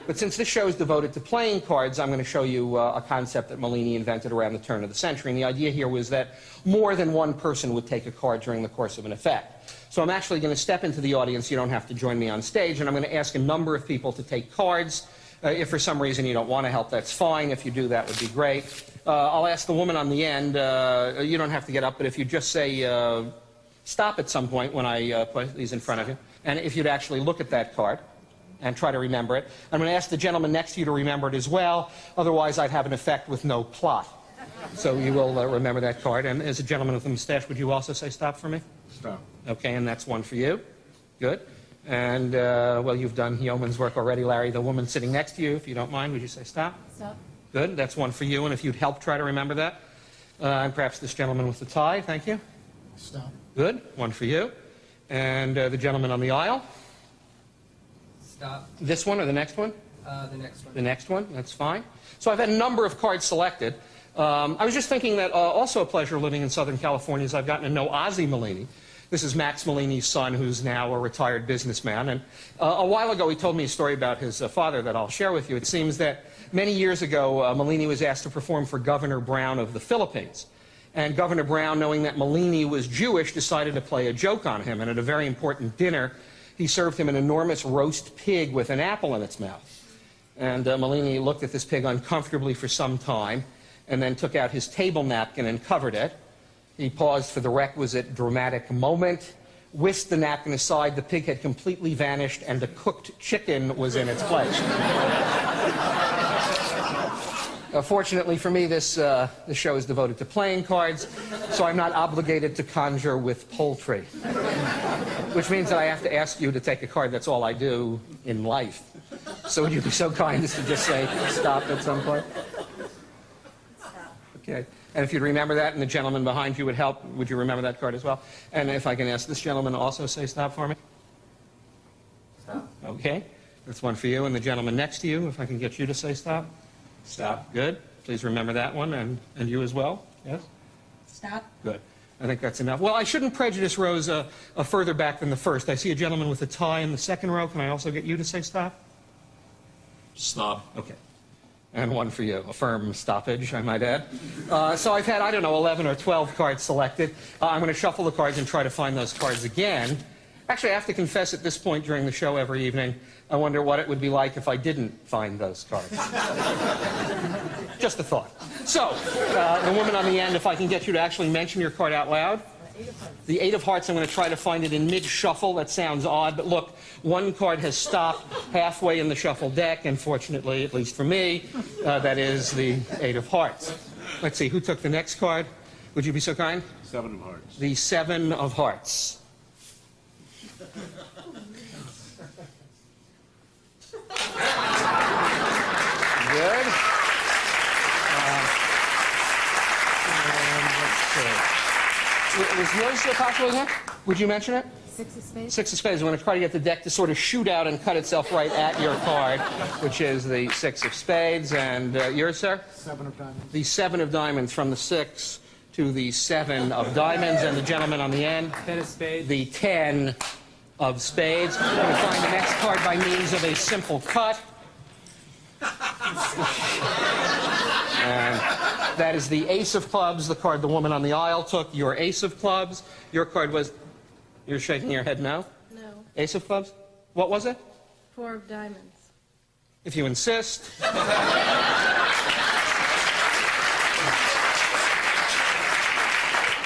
But since this show is devoted to playing cards, I'm going to show you a concept that Mellini invented around the turn of the century. And the idea here was that more than one person would take a card during the course of an effect. So I'm actually going to step into the audience. You don't have to join me on stage. And I'm going to ask a number of people to take cards. If for some reason you don't want to help, that's fine. If you do, that would be great. I'll ask the woman on the end. You don't have to get up, but if you just say stop at some point when I put these in front of you, and if you'd actually look at that card and try to remember it. I'm going to ask the gentleman next to you to remember it as well. Otherwise, I'd have an effect with no plot. So you will remember that card. And as a gentleman with a mustache, would you also say stop for me? Stop. Okay, and that's one for you. Good. And, well, you've done yeoman's work already, Larry. The woman sitting next to you, if you don't mind, would you say stop? Stop. Good. That's one for you. And if you'd help try to remember that. And perhaps this gentleman with the tie. Thank you. Stop. Good. One for you. And the gentleman on the aisle. Stop. This one or the next one? The next one. The next one, that's fine. So I've had a number of cards selected. I was just thinking that also a pleasure living in Southern California is I've gotten to know Ozzie Mellini. This is Max Mellini's son, who's now a retired businessman. And a while ago, he told me a story about his father that I'll share with you. It seems that many years ago, Mellini was asked to perform for Governor Brown of the Philippines. And Governor Brown, knowing that Mellini was Jewish, decided to play a joke on him. And at a very important dinner, he served him an enormous roast pig with an apple in its mouth. And Mellini looked at this pig uncomfortably for some time, and then took out his table napkin and covered it. He paused for the requisite dramatic moment, whisked the napkin aside, the pig had completely vanished, and a cooked chicken was in its place. Fortunately for me, this show is devoted to playing cards, so I'm not obligated to conjure with poultry. Which means that I have to ask you to take a card. That's all I do in life. So would you be so kind as to just say stop at some point? Stop. Okay. And if you'd remember that, and the gentleman behind you would help, would you remember that card as well? And if I can ask this gentleman to also say stop for me? Stop. Okay. That's one for you. And the gentleman next to you, if I can get you to say stop? Stop. Good. Please remember that one, and you as well. Yes? Stop. Good. I think that's enough. Well, I shouldn't prejudice rows further back than the first. I see a gentleman with a tie in the second row. Can I also get you to say stop? Stop. Okay. And one for you. A firm stoppage, I might add. So I've had, I don't know, 11 or 12 cards selected. I'm going to shuffle the cards and try to find those cards again. Actually, I have to confess at this point during the show every evening, I wonder what it would be like if I didn't find those cards. Just a thought. So, the woman on the end, if I can get you to actually mention your card out loud. The Eight of Hearts, I'm going to try to find it in mid-shuffle. That sounds odd, but look, one card has stopped halfway in the shuffle deck, and fortunately, at least for me, that is the Eight of Hearts. Let's see, who took the next card? Would you be so kind? Seven of Hearts. The Seven of Hearts. Good. Was yours possible again? Would you mention it? Six of spades. Six of spades. I'm going to try to get the deck to sort of shoot out and cut itself right at your card, which is the Six of Spades. And yours, sir? Seven of Diamonds. The Seven of Diamonds, from the Six to the Seven of Diamonds. And the gentleman on the end? Ten of spades. The Ten of Spades. I'm going to find the next card by means of a simple cut. And that is the Ace of Clubs, the card the woman on the aisle took. Your Ace of Clubs. Your card was... You're shaking your head no? No. Ace of Clubs? What was it? Four of diamonds. If you insist.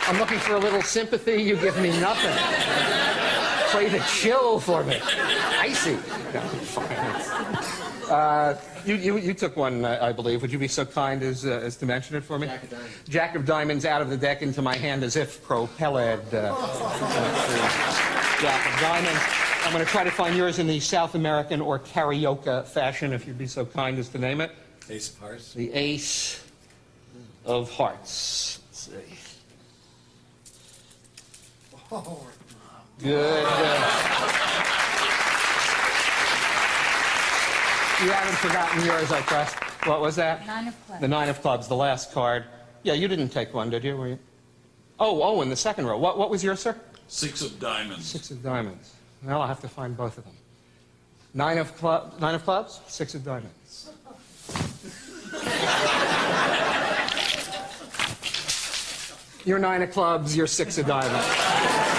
I'm looking for a little sympathy. You give me nothing. Play the chill for me. Icy. No, fine. You took one, I believe. Would you be so kind as to mention it for me? Jack of Diamonds. Jack of Diamonds out of the deck into my hand as if propelled. Jack of Diamonds. I'm going to try to find yours in the South American or karaoke fashion, if you'd be so kind as to name it. Ace of Hearts. The Ace of Hearts. Let's see. Good. You haven't forgotten yours, I trust. What was that? Nine of clubs. The Nine of Clubs, the last card. Yeah, you didn't take one, did you? Were you? Oh, in the second row. What was yours, sir? Six of Diamonds. Six of Diamonds. Well, I'll have to find both of them. Nine of clubs, six of diamonds. You're nine of clubs, you're six of diamonds.